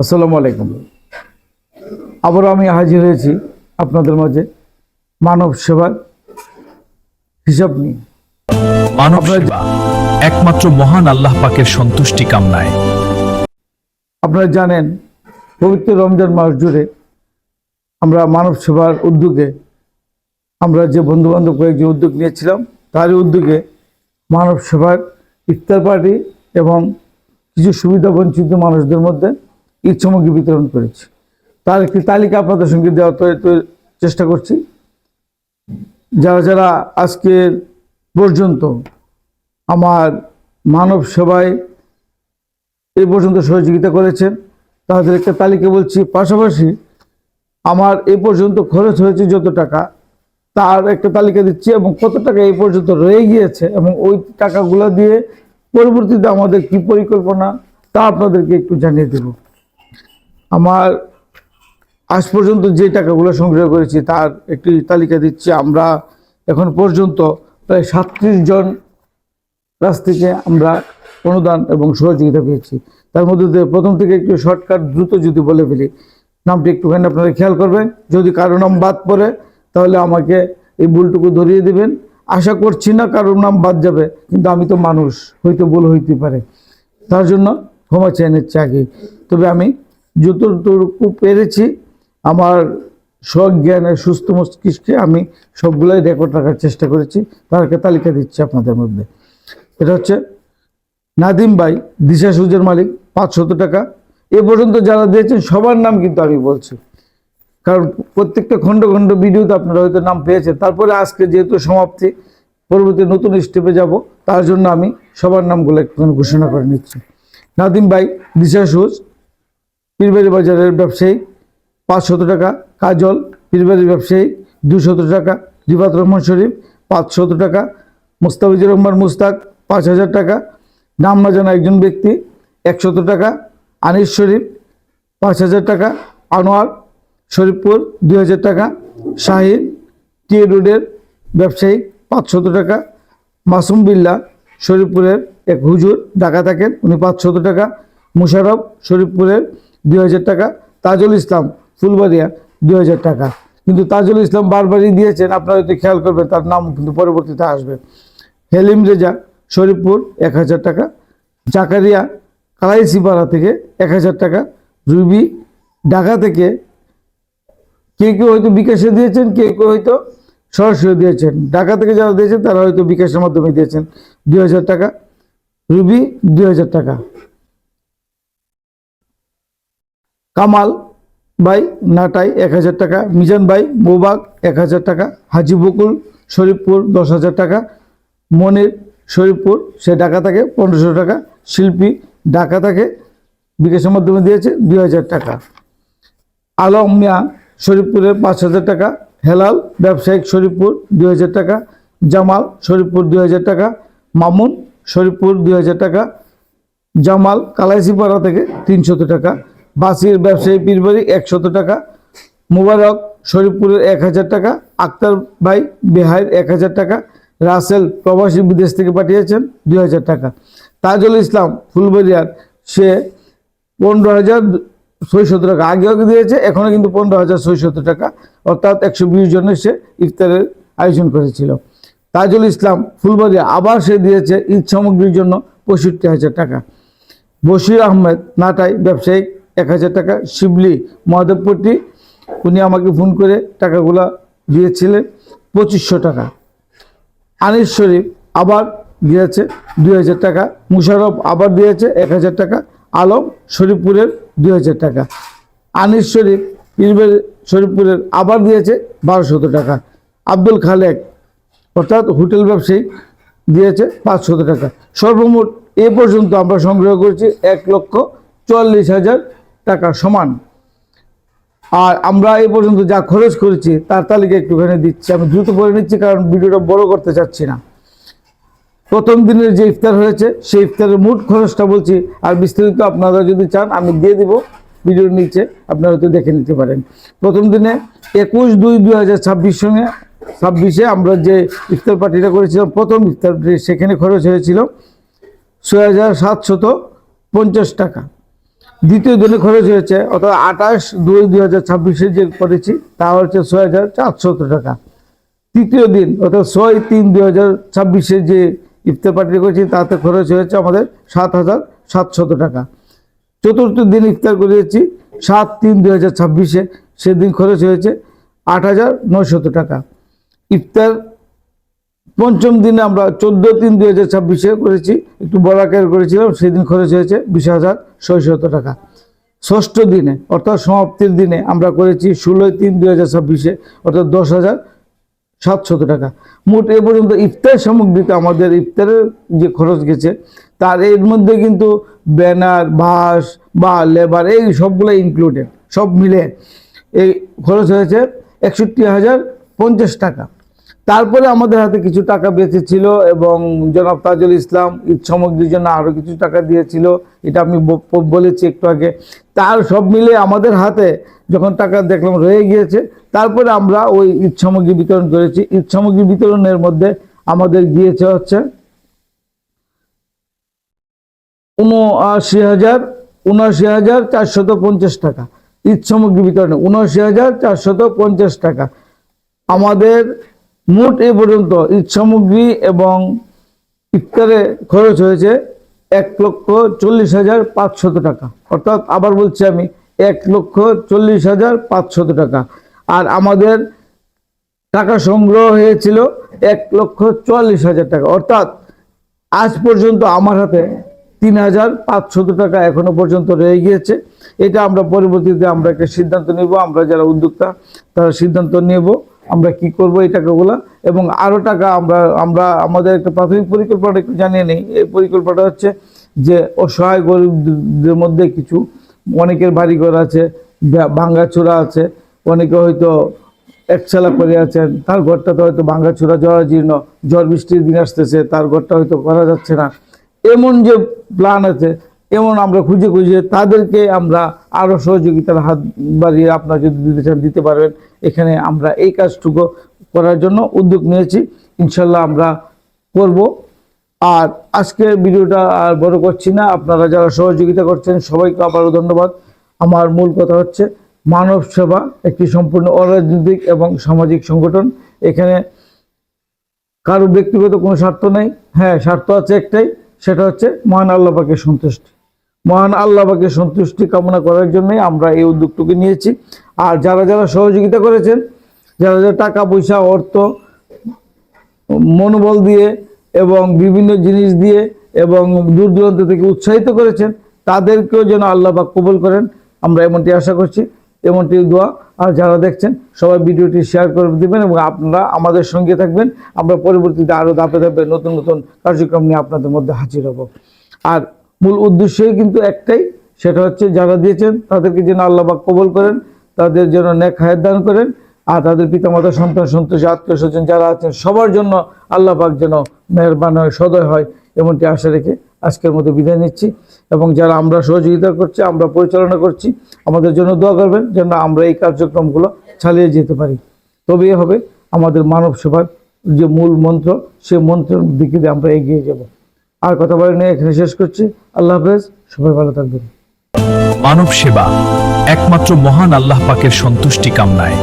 আসসালামু আলাইকুম। আবারও আমি হাজির হয়েছি আপনাদের মাঝে মানব সেবার হিসাব নিয়ে। মানব সেবা একমাত্র মহান আল্লাহ পাকের সন্তুষ্টি কামনায়। আপনারা জানেন, পবিত্র রমজান মাস জুড়ে আমরা মানব সেবার উদ্যোগে আমরা যে বন্ধুবান্ধব কয়েকজন উদ্যোগ নিয়েছিলাম, তারই উদ্যোগে মানব সেবার ইফতার পার্টি এবং কিছু সুবিধা বঞ্চিত মানুষদের মধ্যে ঈদ সামগ্রী বিতরণ করেছি। তার একটি তালিকা আপনাদের সঙ্গে দেওয়ার চেষ্টা করছি। যারা যারা আজকে পর্যন্ত আমার মানব সেবায় এই পর্যন্ত সহযোগিতা করেছেন তাদের একটা তালিকা বলছি, পাশাপাশি আমার এ পর্যন্ত খরচ হয়েছে যত টাকা তার একটা তালিকা দিচ্ছি এবং কত টাকা এই পর্যন্ত রয়ে গিয়েছে এবং ওই টাকাগুলো দিয়ে পরবর্তীতে আমাদের কি পরিকল্পনা তা আপনাদেরকে একটু জানিয়ে দেব। আমার আজ পর্যন্ত যে টাকাগুলো সংগ্রহ করেছি তার একটি তালিকা দিচ্ছি। আমরা এখন পর্যন্ত প্রায় 37 জন কাছ থেকে আমরা অনুদান এবং সহযোগিতা পেয়েছি। তার মধ্যে প্রথম থেকে একটু শর্টকাট দ্রুত যদি বলে ফেলি, নামটি একটুখানি আপনারা খেয়াল করবেন। যদি কারো নাম বাদ পড়ে তাহলে আমাকে এই ভুলটুকু ধরিয়ে দেবেন। আশা করছি না কারোর নাম বাদ যাবে, কিন্তু আমি তো মানুষ, হয়তো ভুল হইতে পারে, তার জন্য ক্ষমা চেয়ে নিচ্ছি আগেই। তবে আমি যতটুকু পেরেছি আমার স্বজ্ঞানের সুস্থ মস্তিষ্কে আমি সবগুলোই রেকর্ড রাখার চেষ্টা করেছি। তার একটা তালিকা দিচ্ছি আপনাদের মধ্যে। এটা হচ্ছে নাদিম ভাই, দিশা সুজের মালিক, 500 টাকা। এ পর্যন্ত যারা দিয়েছেন সবার নাম কিন্তু আমি বলছি, কারণ প্রত্যেকটা খণ্ড খণ্ড ভিডিওতে আপনারা হয়তো নাম পেয়েছেন। তারপরে আজকে যেহেতু সমাপ্তি, পরবর্তী নতুন স্টেপে যাব, তার জন্য আমি সবার নামগুলো একটু ঘোষণা করে নিচ্ছি। নাদিম ভাই, দিশা সুজ, পীরবাড়ি বাজারের ব্যবসায়ী, 500 টাকা। কাজল, পীরবাড়ির ব্যবসায়ী, 200 টাকা। রিফাত রহমান শরীফ, 500 টাকা। মুস্তাফিজুর রহমান মুস্তাক, 5000 টাকা। নাম না জানা একজন ব্যক্তি, 100 টাকা। আনিস শরীফ, 5000 টাকা। আনোয়ার, শরীফপুর, 2000 টাকা। শাহিন, টি রোডের ব্যবসায়ী, 500 টাকা। মাসুম বিল্লাহ, শরীফপুরের এক হুজুর, ঢাকা থাকেন, উনি 500 টাকা। মুশারফ, শরীফপুরের, 2000 টাকা। তাজুল ইসলাম, ফুলবাড়িয়া, 2000 টাকা। কিন্তু তাজুল ইসলাম বারবারই দিয়েছেন, আপনারা হয়তো খেয়াল করবেন, তার নাম কিন্তু পরবর্তীতে আসবে। হেলিম রেজা, শরীফপুর, 1000 টাকা। জাকারিয়া, কালাইসিপাড়া থেকে 1000 টাকা। রুবি, ঢাকা থেকে, কেউ হয়তো বিকাশে দিয়েছেন, কেউ হয়তো সরাসরি দিয়েছেন। ঢাকা থেকে যারা দিয়েছেন তারা হয়তো বিকাশের মাধ্যমে দিয়েছেন, 2000 টাকা। রুবি, 2000 টাকা। কামাল ভাই, নাটাই, 1000 টাকা। মিজান ভাই, মোবাক, 1000 টাকা। হাজি বকুল, শরীফপুর, 10,000 টাকা। মনির, শরীফপুর, সে ঢাকা থেকে, 1500 টাকা। শিল্পী, ঢাকা থেকে, বিকাশের মাধ্যমে দিয়েছে, 2000 টাকা। আলম মিয়া, শরীফপুরের, 5000 টাকা। হেলাল, ব্যবসায়িক, শরীফপুর, 2000 টাকা। জামাল, শরীফপুর, 2000 টাকা। মামুন, শরীফপুর, 2000 টাকা। জামাল, কালাইসিপাড়া থেকে, 300 টাকা। বাসির, ব্যবসায়ী, পীরবাড়ি, 100 টাকা। মুবারক, শরীফপুরের, 1000 টাকা। আক্তার ভাই, বেহাইর, 1000 টাকা। রাসেল, প্রবাসী, বিদেশ থেকে পাঠিয়েছেন, 2000 টাকা। তাজুল ইসলাম, ফুলবাড়িয়ার, সে 15,600 টাকা আগেও দিয়েছে, এখনো কিন্তু 15,600 টাকা, অর্থাৎ 120 জনের সে ইফতারের আয়োজন করেছিল। তাজুল ইসলাম, ফুলবাড়িয়া, আবার সে দিয়েছে ঈদ সামগ্রীর জন্য 65,000 টাকা। বশির আহমেদ, নাটাই, ব্যবসায়িক, 1000 টাকা। শিবলি, মহাদেবপট্টি, উনি আমাকে ফোন করে টাকাগুলা দিয়েছিলেন, 2500 টাকা। আনিস শরীফ আবার দিয়েছে 2000 টাকা। মুশারফ আবার দিয়েছে 1000 টাকা। আলম, শরীফপুরের, 2000 টাকা। আনিস শরীফ, পীরবাড়ি, শরীফপুরের, আবার দিয়েছে 1200 টাকা। আব্দুল খালেক, অর্থাৎ হোটেল ব্যবসায়ী, দিয়েছে 500 টাকা। সর্বমোট এ পর্যন্ত আমরা সংগ্রহ করেছি 1,44,000 টাকা সমান। আর আমরা এ পর্যন্ত যা খরচ করেছি তার তালিকা একটুখানি দিচ্ছি, আমি দ্রুত করে নিচ্ছি কারণ ভিডিওটা বড় করতে চাচ্ছি না। প্রথম দিনের যে ইফতার হয়েছে সেই ইফতারের মোট খরচটা বলছি, আর বিস্তারিত আপনারা যদি চান আমি দিয়ে দিব ভিডিওর নিচে, আপনারা হয়তো দেখে নিতে পারেন। প্রথম দিনে 21/2/2026 আমরা যে ইফতার পার্টিটা করেছিলাম, প্রথম ইফতার, সেখানে খরচ হয়েছিল 6,750 টাকা। দ্বিতীয় দিনে খরচ হয়েছে অর্থাৎ 28/2/2026 যে করেছি তা হচ্ছে 6,400 টাকা। তৃতীয় দিন অর্থাৎ 6/3/2026 যে ইফতার পার্টি করেছি তাতে খরচ হয়েছে আমাদের 7,700 টাকা। চতুর্থ দিন ইফতার করিয়েছি 7/3/2026 সেদিন খরচ হয়েছে 8,900 টাকা। ইফতার পঞ্চম দিনে আমরা 14/3/2026 করেছি, একটু বড় আকারে করেছিলাম, সেদিন খরচ হয়েছে 20,600 টাকা। ষষ্ঠ দিনে অর্থাৎ সমাপ্তির দিনে আমরা করেছি 16/3/2026 অর্থাৎ 10,700 টাকা। মোট এ পর্যন্ত ইফতার সামগ্রীতে আমাদের ইফতারের যে খরচ গেছে তার এর মধ্যে কিন্তু ব্যানার, বাঁশ বা লেবার এই সবগুলো ইনক্লুডেড, সব মিলে এই খরচ হয়েছে 61,050 টাকা। তারপরে আমাদের হাতে কিছু টাকা বেঁচেছিল এবং জনাব তাজুল ইসলাম ঈদ সামগ্রীর জন্য আরও কিছু টাকা দিয়েছিল, এটা আমি বলেছি একটু আগে। তার সব মিলে আমাদের হাতে যখন টাকা দেখলাম রয়ে গিয়েছে, তারপরে আমরা ওই ঈদ সামগ্রী বিতরণ করেছি। ঈদ সামগ্রী বিতরণের মধ্যে আমাদের গিয়েছে হচ্ছে 79,450 টাকা। ঈদ সামগ্রী বিতরণে 79,450 টাকা। আমাদের মোট এ পর্যন্ত ঈদ সামগ্রী এবং ইফতারে খরচ হয়েছে 1,40,500 টাকা। অর্থাৎ আবার বলছি আমি 1,40,500 টাকা। আর আমাদের টাকা সংগ্রহ হয়েছিল 1,44,000 টাকা। অর্থাৎ আজ পর্যন্ত আমার হাতে 3,500 টাকা এখনো পর্যন্ত রয়ে গিয়েছে। এটা আমরা পরবর্তীতে আমরা একটা সিদ্ধান্ত নেব, আমরা যারা উদ্যোক্তা তারা সিদ্ধান্ত নেব আমরা কি করব এই টাকাগুলো, এবং আরও টাকা আমরা আমাদের একটা প্রাথমিক পরিকল্পনা একটু জানিয়ে নেই। এই পরিকল্পনাটা হচ্ছে যে অসহায় গরিবদের মধ্যে কিছু, অনেকের বাড়িঘর আছে, ভাঙ্গাচোরা আছে, অনেকে হয়তো একচালা করে আছেন, তার ঘরটাতে হয়তো ভাঙ্গাচোরা জরাজীর্ণ, ঝড় বৃষ্টির দিন আসতেছে, তার ঘরটা হয়তো করা যাচ্ছে না, এমন যে প্ল্যান আছে এমন আমরা খুঁজে খুঁজে তাদেরকে আমরা আরও সহযোগিতার হাত বাড়িয়ে আপনারা যদি দিতে চান দিতে পারবেন। এখানে আমরা এই কাজটুকু করার জন্য উদ্যোগ নিয়েছি, ইনশাল্লাহ আমরা করব। আর আজকে ভিডিওটা আর বড় করছি না, আপনারা যারা সহযোগিতা করছেন সবাইকে আবারও ধন্যবাদ। আমার মূল কথা হচ্ছে মানব সেবা একটি সম্পূর্ণ অরাজনৈতিক এবং সামাজিক সংগঠন। এখানে কারো ব্যক্তিগত কোনো স্বার্থ নেই। হ্যাঁ, স্বার্থ আছে একটাই, সেটা হচ্ছে মহান আল্লাহ পাকের সন্তুষ্টি। মহান আল্লাহ পাকের সন্তুষ্টি কামনা করার জন্যই আমরা এই উদ্যোগটুকু নিয়েছি। আর যারা যারা সহযোগিতা করেছেন, যারা যারা টাকা পয়সা, অর্থ, মনোবল দিয়ে এবং বিভিন্ন জিনিস দিয়ে এবং দূর দূরান্ত থেকে উৎসাহিত করেছেন, তাদেরকেও যেন আল্লাহ পাক কবুল করেন, আমরা এমনটি আশা করছি, এমনটি দোয়া। আর যারা দেখছেন সবাই ভিডিওটি শেয়ার করে দেবেন এবং আপনারা আমাদের সঙ্গে থাকবেন। আমরা পরবর্তীতে আরও ধাপে ধাপে নতুন নতুন কার্যক্রম নিয়ে আপনাদের মধ্যে হাজির হব। আর মূল উদ্দেশ্যই কিন্তু একটাই, সেটা হচ্ছে যারা দিয়েছেন তাদেরকে যেন আল্লাহ পাক কবুল করেন, তাদের যেন নেক হায়াত দান করেন, আর তাদের পিতামাতা, সন্তান, সন্তোষী, আত্মীয় স্বজন যারা আছেন সবার জন্য আল্লাহ পাক যেন মেহেরবান হয়, সদয় হয়, এমনটি আশা রেখে আজকের মতো বিদায় নিচ্ছি। এবং যারা আমরা সহযোগিতা করছি, আমরা পরিচালনা করছি, আমাদের জন্য দোয়া করবেন যেন আমরা এই কার্যক্রমগুলো চালিয়ে যেতে পারি। তবেই হবে আমাদের মানব সেবার যে মূল মন্ত্র, সে মন্ত্রের দিকে আমরা এগিয়ে যাব। আর কথা বলে নিয়ে এখানে শেষ করছি। আল্লাহ হাফেজ, সবাই ভালো থাকবেন। মানব সেবা একমাত্র মহান আল্লাহ পাকের সন্তুষ্টি কামনায়।